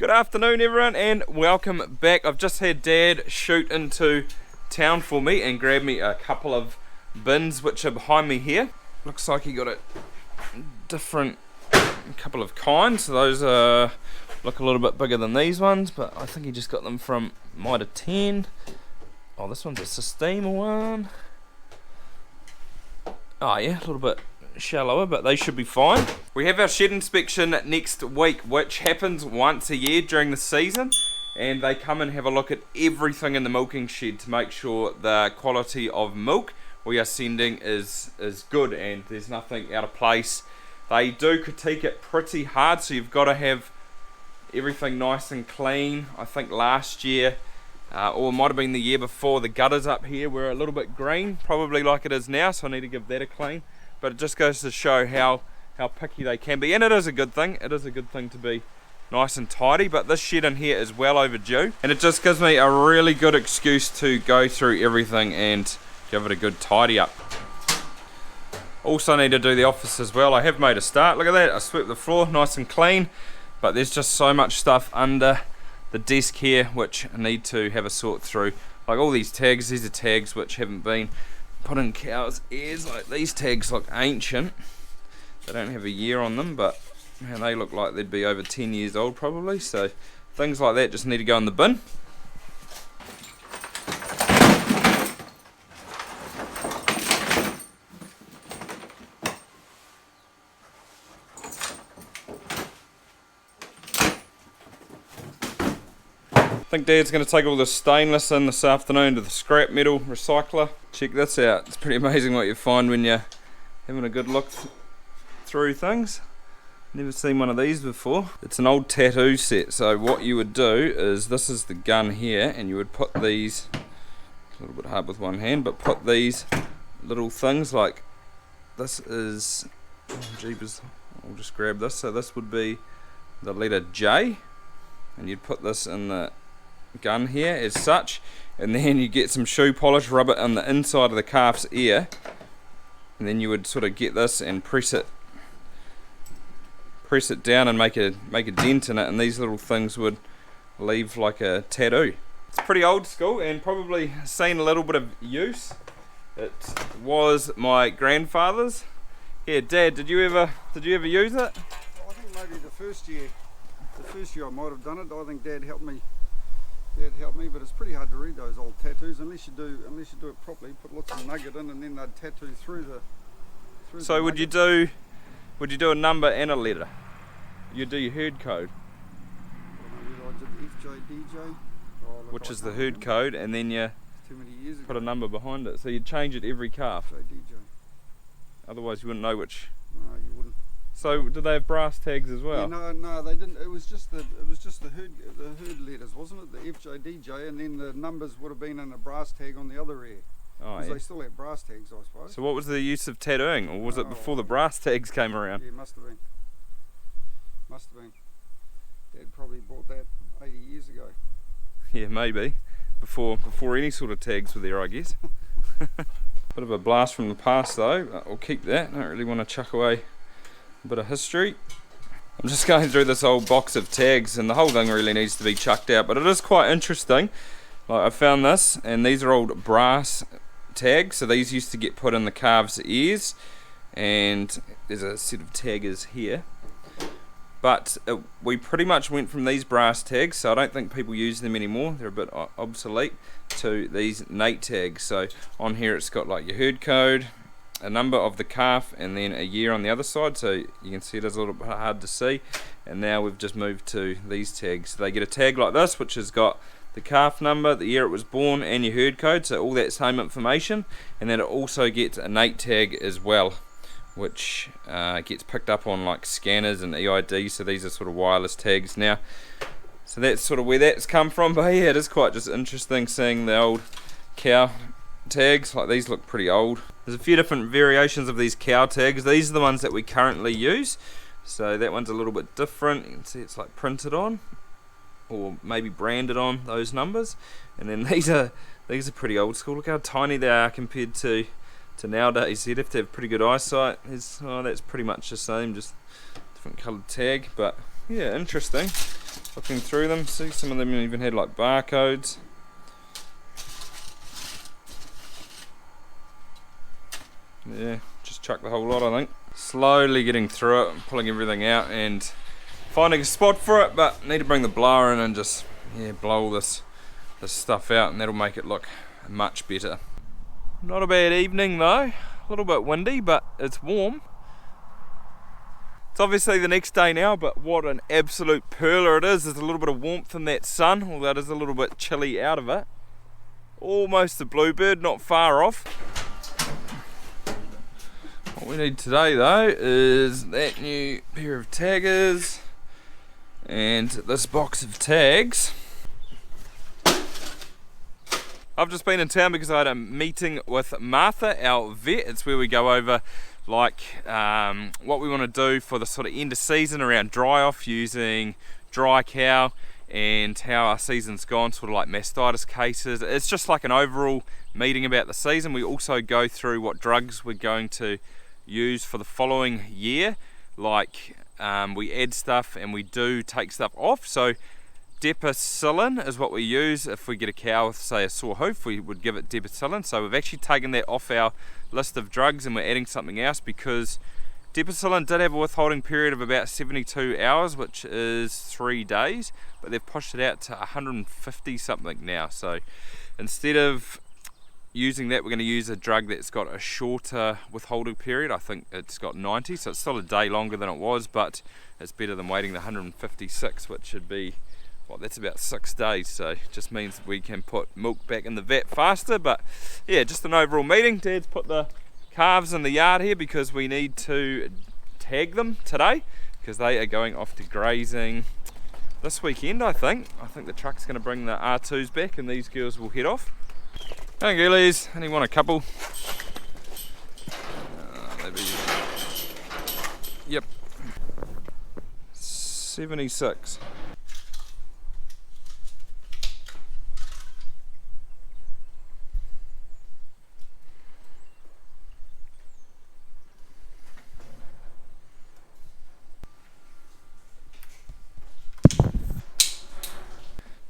Good afternoon everyone and welcome back. I've just had Dad shoot into town for me and grab me a couple of bins which are behind me here. Looks like he got a different couple of kinds. Those look a little bit bigger than these ones, but I think he just got them from Mitre 10. Oh, this one's a Systema one. Oh yeah, a little bit shallower, but they should be fine. We have our shed inspection next week, which happens once a year during the season, and they come and have a look at everything in the milking shed to make sure the quality of milk we are sending is good and there's nothing out of place. They do critique it pretty hard, so you've got to have everything nice and clean. I think last year, or it might have been the year before, the gutters up here were a little bit green, probably like it is now, so I need to give that a clean. But it just goes to show how picky they can be, and it is a good thing. It is a good thing to be nice and tidy, but this shed in here is well overdue, and it just gives me a really good excuse to go through everything and give it a good tidy up. Also need to do the office as well. I have made a start, look at that. I swept the floor nice and clean, but there's just so much stuff under the desk here which I need to have a sort through. Like all these tags, these are tags which haven't been put in cows' ears. Like these tags look ancient. They don't have a year on them, but man, they look like they'd be over 10 years old probably. So things like that just need to go in the bin. I think Dad's going to take all the stainless in this afternoon to the scrap metal recycler. Check this out. It's pretty amazing what you find when you're having a good look through things. Never seen one of these before. It's an old tattoo set. So what you would do is, this is the gun here, and you would put these, a little bit hard with one hand, but put these little things like, this is, oh jeepers, I'll just grab this. So this would be the letter J, and you'd put this in the gun here as such, and then you get some shoe polish, rub it on the inside of the calf's ear, and then you would sort of get this and press it down and make a dent in it, and these little things would leave like a tattoo. It's pretty old school and probably seen a little bit of use. It was my grandfather's. Yeah, Dad, did you ever use it? I think maybe the first year I might have done it. I think Dad helped me, but it's pretty hard to read those old tattoos unless you do it properly. Put lots of nugget in, and then they'd tattoo through the. So would you do a number and a letter? You'd do your herd code, I did FJDJ, which is the herd code, and then you too many years ago. put a number behind it. So you'd change it every calf. FJDJ. Otherwise you wouldn't know which. No, you wouldn't. So did they have brass tags as well? Yeah, no, they didn't. It was just the herd letters, wasn't it? The FJDJ, and then the numbers would have been in a brass tag on the other ear. Oh, Because yeah. they still have brass tags, I suppose. So what was the use of tattooing, or was it before the brass tags came around? Yeah, must have been. Dad probably bought that 80 years ago. Yeah, maybe. Before any sort of tags were there, I guess. Bit of a blast from the past though. I'll keep that. I don't really want to chuck away a bit of history. I'm just going through this old box of tags, and the whole thing really needs to be chucked out, but it is quite interesting. Like, I found this, and these are old brass tags, so these used to get put in the calves' ears, and there's a set of taggers here. But we pretty much went from these brass tags, so I don't think people use them anymore, they're a bit obsolete, to these Nate tags. So on here it's got like your herd code, a number of the calf, and then a year on the other side, so you can see it is a little bit hard to see. And now we've just moved to these tags. So they get a tag like this, which has got the calf number, the year it was born, and your herd code, so all that same information. And then it also gets a Nate tag as well, which gets picked up on like scanners and EID, so these are sort of wireless tags now. So that's sort of where that's come from. But yeah, it is quite just interesting seeing the old cow tags. Like, these look pretty old. There's a few different variations of these cow tags. These are the ones that we currently use, so that one's a little bit different. You can see it's like printed on, or maybe branded on those numbers. And then these are pretty old school. Look how tiny they are compared to nowadays. You'd have to have pretty good eyesight. That's pretty much the same, just different coloured tag. But yeah, interesting. Looking through them, see some of them even had like barcodes. Yeah, just chuck the whole lot, I think. Slowly getting through it and pulling everything out and finding a spot for it, but need to bring the blower in and just, yeah, blow all this stuff out, and that'll make it look much better. Not a bad evening though, a little bit windy, but it's warm. It's obviously the next day now, but what an absolute perler it is. There's a little bit of warmth in that sun, although it is a little bit chilly out of it. Almost a bluebird, not far off. What we need today though is that new pair of taggers and this box of tags. I've just been in town because I had a meeting with Martha, our vet. It's where we go over like what we want to do for the sort of end of season around dry off using dry cow, and how our season's gone, sort of like mastitis cases. It's just like an overall meeting about the season. We also go through what drugs we're going to use for the following year, like we add stuff and we do take stuff off. So Depasilin is what we use. If we get a cow with, say, a sore hoof, we would give it Depasilin. So we've actually taken that off our list of drugs and we're adding something else, because Depasilin did have a withholding period of about 72 hours, which is 3 days, but they've pushed it out to 150 something now. So instead of using that, we're going to use a drug that's got a shorter withholding period. I think it's got 90, so it's still a day longer than it was, but it's better than waiting the 156, which should be, well, that's about 6 days. So it just means we can put milk back in the vat faster. But yeah, just an overall meeting. Dad's put the calves in the yard here because we need to tag them today, because they are going off to grazing this weekend. I think the truck's going to bring the R2s back and these girls will head off. Hey girlies, only want a couple. Yep, 76.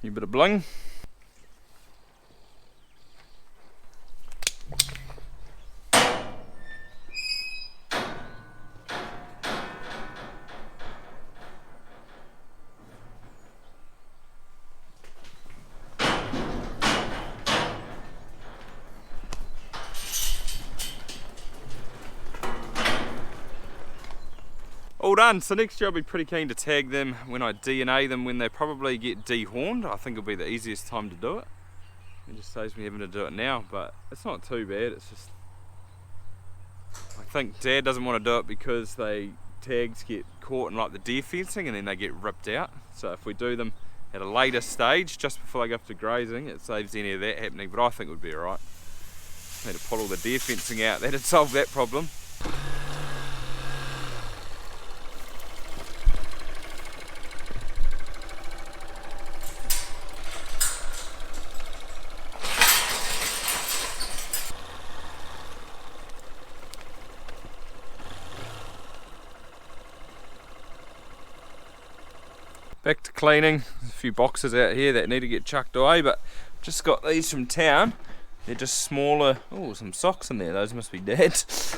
A bit of bling. All done. So next year I'll be pretty keen to tag them when I DNA them, when they probably get dehorned. I think it'll be the easiest time to do it. It just saves me having to do it now, but it's not too bad. It's just, I think Dad doesn't want to do it because tags get caught in like the deer fencing and then they get ripped out. So if we do them at a later stage, just before they go up to grazing, it saves any of that happening, but I think it would be alright. Need to pull all the deer fencing out, that'd solve that problem. Back to cleaning. There's a few boxes out here that need to get chucked away, but just got these from town. They're just smaller. Oh, some socks in there, those must be Dad's.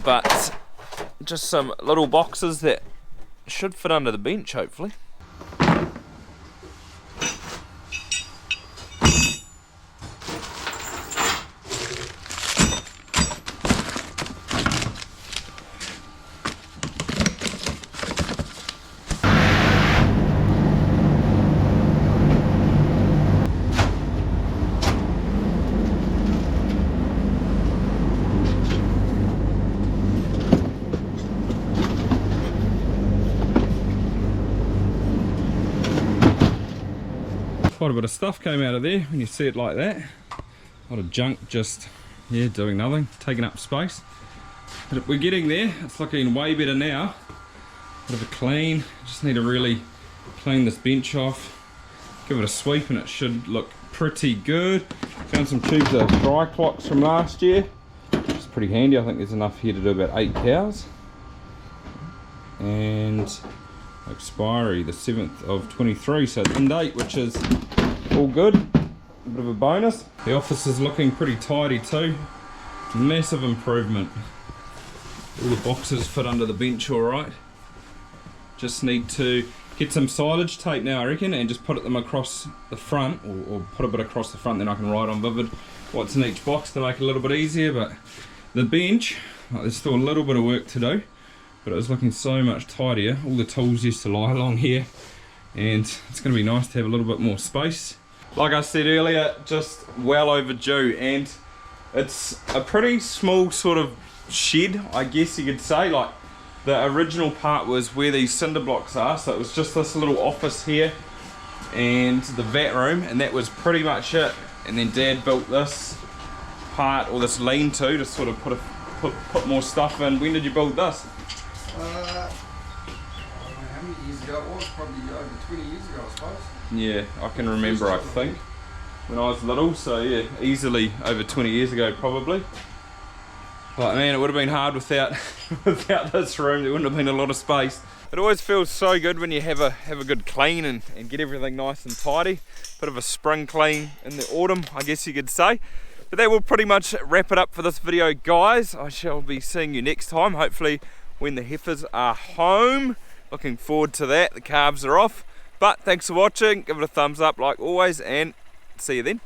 But just some little boxes that should fit under the bench, hopefully. Quite a bit of stuff came out of there when you see it like that. A lot of junk just, yeah, doing nothing, taking up space. But we're getting there. It's looking way better now. Bit of a clean. Just need to really clean this bench off, give it a sweep, and it should look pretty good. Found some tubes of dry clocks from last year. It's pretty handy. I think there's enough here to do about 8 cows. And expiry the 7th of 23, so it's in date, which is all good. A bit of a bonus. The office is looking pretty tidy too. Massive improvement. All the boxes fit under the bench all right. Just need to get some silage tape now, I reckon, and just put them across the front, or put a bit across the front, then I can write on Vivid what's in each box to make it a little bit easier. But the bench, there's still a little bit of work to do, but it was looking so much tidier. All the tools used to lie along here, and it's going to be nice to have a little bit more space. Like I said earlier, just well overdue, and it's a pretty small sort of shed, I guess you could say. Like, the original part was where these cinder blocks are, so it was just this little office here and the vat room, and that was pretty much it. And then Dad built this part, or this lean-to, to sort of put more stuff in. When did you build this? I don't know how many years ago it was, probably over 20 years ago, I suppose. Yeah, I can remember, I think, when I was little, so yeah, easily over 20 years ago probably. But man, it would have been hard without this room. There wouldn't have been a lot of space. It always feels so good when you have a good clean and get everything nice and tidy. Bit of a spring clean in the autumn, I guess you could say. But that will pretty much wrap it up for this video, guys. I shall be seeing you next time, hopefully when the heifers are home. Looking forward to that. The calves are off. But thanks for watching. Give it a thumbs up like always, and see you then.